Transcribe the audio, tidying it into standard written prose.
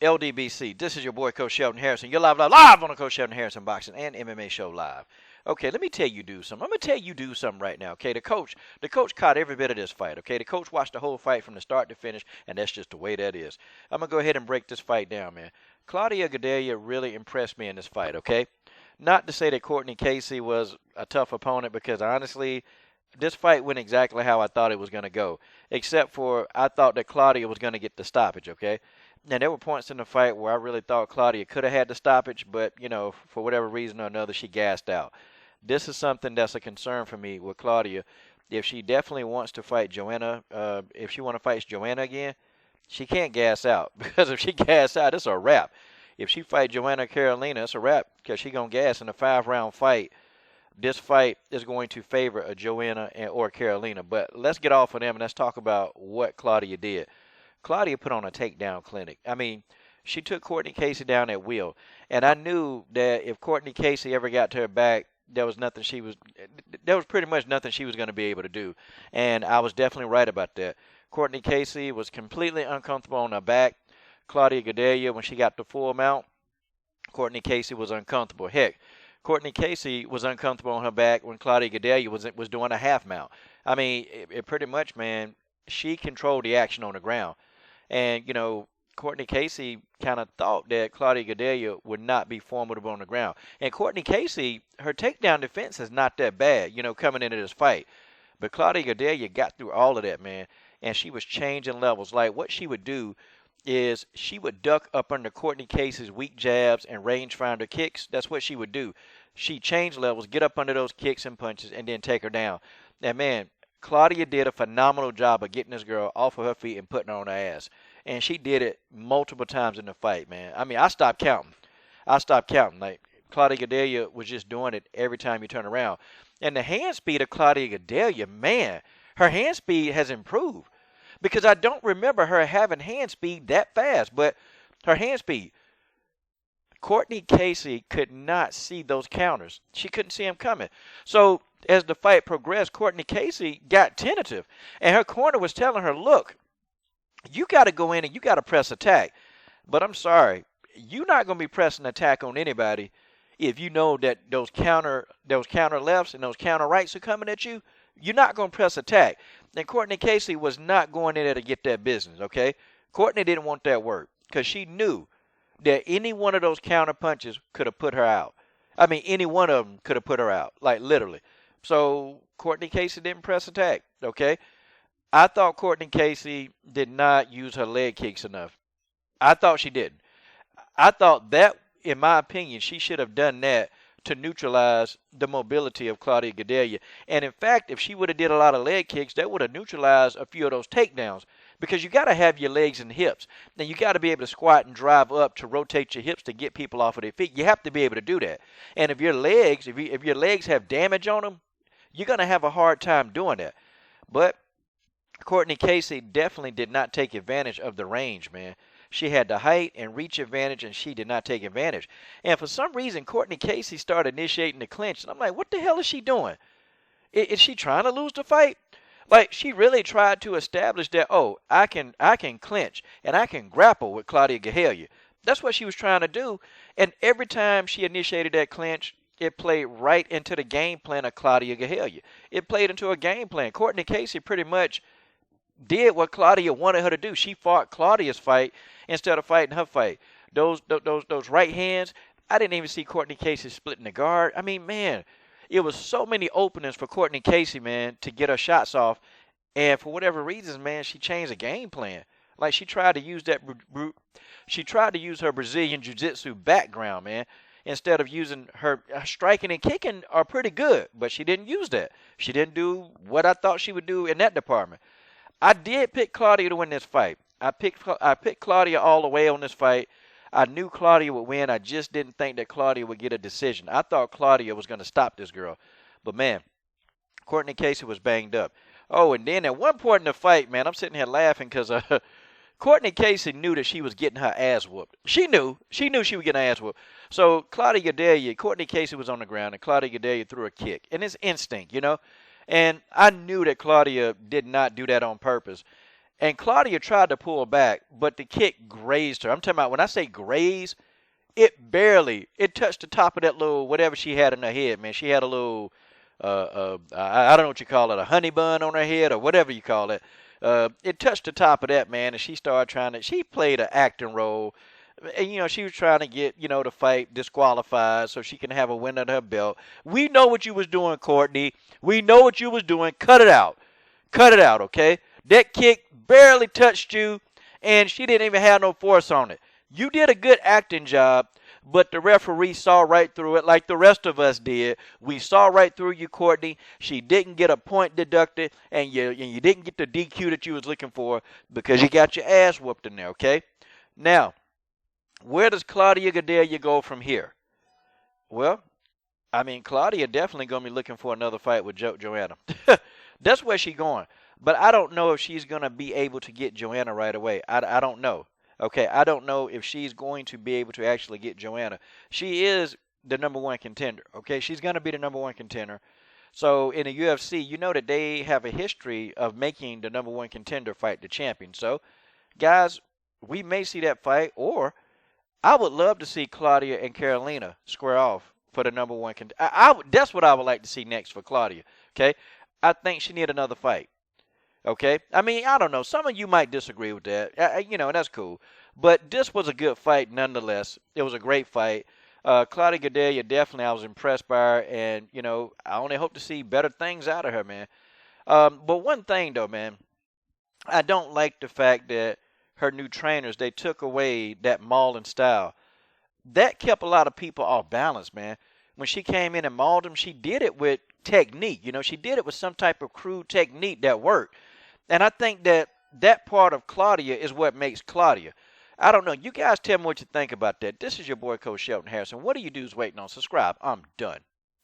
LDBC. This is your boy, Coach Sheldon Harrison. You're live on the Coach Sheldon Harrison Boxing and MMA Show live. Okay, let me tell you something. I'm gonna tell you something right now. Okay, the coach caught every bit of this fight. Okay, the coach watched the whole fight from the start to finish, and that's just the way that is. I'm gonna go ahead and break this fight down, man. Claudia Gadelha really impressed me in this fight. Okay, not to say that Cortney Casey was a tough opponent, because honestly, this fight went exactly how I thought it was going to go, except for I thought that Claudia was going to get the stoppage, okay? Now, there were points in the fight where I really thought Claudia could have had the stoppage, but, for whatever reason or another, she gassed out. This is something that's a concern for me with Claudia. If she definitely wants to fight Joanna, if she want to fight Joanna again, she can't gas out, because if she gas out, it's a wrap. If she fight Joanna Carolina, it's a wrap, because she going to gas in a 5-round fight. This fight is going to favor a Joanna or Carolina. But let's get off of them and let's talk about what Claudia did. Claudia put on a takedown clinic. I mean, she took Cortney Casey down at will. And I knew that if Cortney Casey ever got to her back, there was pretty much nothing she was going to be able to do. And I was definitely right about that. Cortney Casey was completely uncomfortable on her back. Claudia Gadelha, when she got the full mount, Cortney Casey was uncomfortable. Heck, Cortney Casey was uncomfortable on her back when Claudia Gadelha was doing a half mount. I mean, it pretty much, man, she controlled the action on the ground. And, Cortney Casey kind of thought that Claudia Gadelha would not be formidable on the ground. And Cortney Casey, her takedown defense is not that bad, coming into this fight. But Claudia Gadelha got through all of that, man, and she was changing levels. Like, what she would do is she would duck up under Cortney Casey's weak jabs and rangefinder kicks. That's what she would do. She changed levels, get up under those kicks and punches, and then take her down. And, man, Claudia did a phenomenal job of getting this girl off of her feet and putting her on her ass. And she did it multiple times in the fight, man. I mean, I stopped counting. Like, Claudia Gadelha was just doing it every time you turn around. And the hand speed of Claudia Gadelha, man, her hand speed has improved. Because I don't remember her having hand speed that fast, but her hand speed. Cortney Casey could not see those counters. She couldn't see them coming. So as the fight progressed, Cortney Casey got tentative. And her corner was telling her, look, you got to go in and you got to press attack. But I'm sorry, you're not going to be pressing attack on anybody if you know that those counter lefts and those counter rights are coming at you. You're not going to press attack. And Cortney Casey was not going in there to get that business, okay? Cortney didn't want that work because she knew that any one of those counter punches could have put her out. I mean, any one of them could have put her out, like literally. So Cortney Casey didn't press attack, okay? I thought Cortney Casey did not use her leg kicks enough. I thought she didn't. I thought that, in my opinion, she should have done that to neutralize the mobility of Claudia Gadelha. And in fact, if she would have did a lot of leg kicks, that would have neutralized a few of those takedowns. Because you got to have your legs and hips. Then you got to be able to squat and drive up to rotate your hips to get people off of their feet. You have to be able to do that. And if your legs, if your legs have damage on them, you're going to have a hard time doing that. But Cortney Casey definitely did not take advantage of the range, man. She had the height and reach advantage, and she did not take advantage. And for some reason, Cortney Casey started initiating the clinch. And I'm like, what the hell is she doing? Is she trying to lose the fight? Like, she really tried to establish that, oh, I can clinch and I can grapple with Claudia Gadelha. That's what she was trying to do. And every time she initiated that clinch, it played right into the game plan of Claudia Gadelha. It played into a game plan. Cortney Casey pretty much did what Claudia wanted her to do. She fought Claudia's fight instead of fighting her fight. Those right hands, I didn't even see Cortney Casey splitting the guard. I mean, man, it was so many openings for Cortney Casey, man, to get her shots off. And for whatever reasons, man, she changed the game plan. Like, she tried to use her Brazilian Jiu-Jitsu background, man, instead of using her striking and kicking are pretty good, but she didn't use that. She didn't do what I thought she would do in that department. I did pick Claudia to win this fight. I picked Claudia all the way on this fight. I knew Claudia would win. I just didn't think that Claudia would get a decision. I thought Claudia was going to stop this girl. But, man, Cortney Casey was banged up. Oh, and then at one point in the fight, man, I'm sitting here laughing because Cortney Casey knew that she was getting her ass whooped. She knew she was getting her ass whooped. So Claudia Gadelha, Cortney Casey was on the ground, and Claudia Gadelha threw a kick. And it's instinct, And I knew that Claudia did not do that on purpose. And Claudia tried to pull back, but the kick grazed her. I'm talking about when I say graze, it touched the top of that little whatever she had in her head, man. She had a little, I don't know what you call it, a honey bun on her head or whatever you call it. It touched the top of that, man, and she started she played an acting role. And, she was trying to get, the fight disqualified so she can have a win under her belt. We know what you was doing, Cortney. We know what you was doing. Cut it out. Cut it out, okay? That kick barely touched you, and she didn't even have no force on it. You did a good acting job, but the referee saw right through it like the rest of us did. We saw right through you, Cortney. She didn't get a point deducted, and you didn't get the DQ that you was looking for because you got your ass whooped in there, okay? Now, where does Claudia Gadelha go from here? Well, I mean, Claudia definitely going to be looking for another fight with Joanna. That's where she's going. But I don't know if she's going to be able to get Joanna right away. I don't know. Okay, I don't know if she's going to be able to actually get Joanna. She is the #1 contender. Okay, she's going to be the #1 contender. So in the UFC, you know that they have a history of making the #1 contender fight the champion. So, guys, we may see that fight, or I would love to see Claudia and Carolina square off for the #1 contender. That's what I would like to see next for Claudia. Okay, I think she need another fight. Okay, I mean, I don't know. Some of you might disagree with that. And that's cool. But this was a good fight nonetheless. It was a great fight. Claudia Gadelha, definitely, I was impressed by her, and I only hope to see better things out of her, man. But one thing though, man, I don't like the fact that her new trainers, they took away that mauling style. That kept a lot of people off balance, man. When she came in and mauled them, she did it with technique. She did it with some type of crude technique that worked. And I think that part of Claudia is what makes Claudia. I don't know. You guys tell me what you think about that. This is your boy, Coach Shelton Harrison. What are you dudes waiting on? Subscribe. I'm done.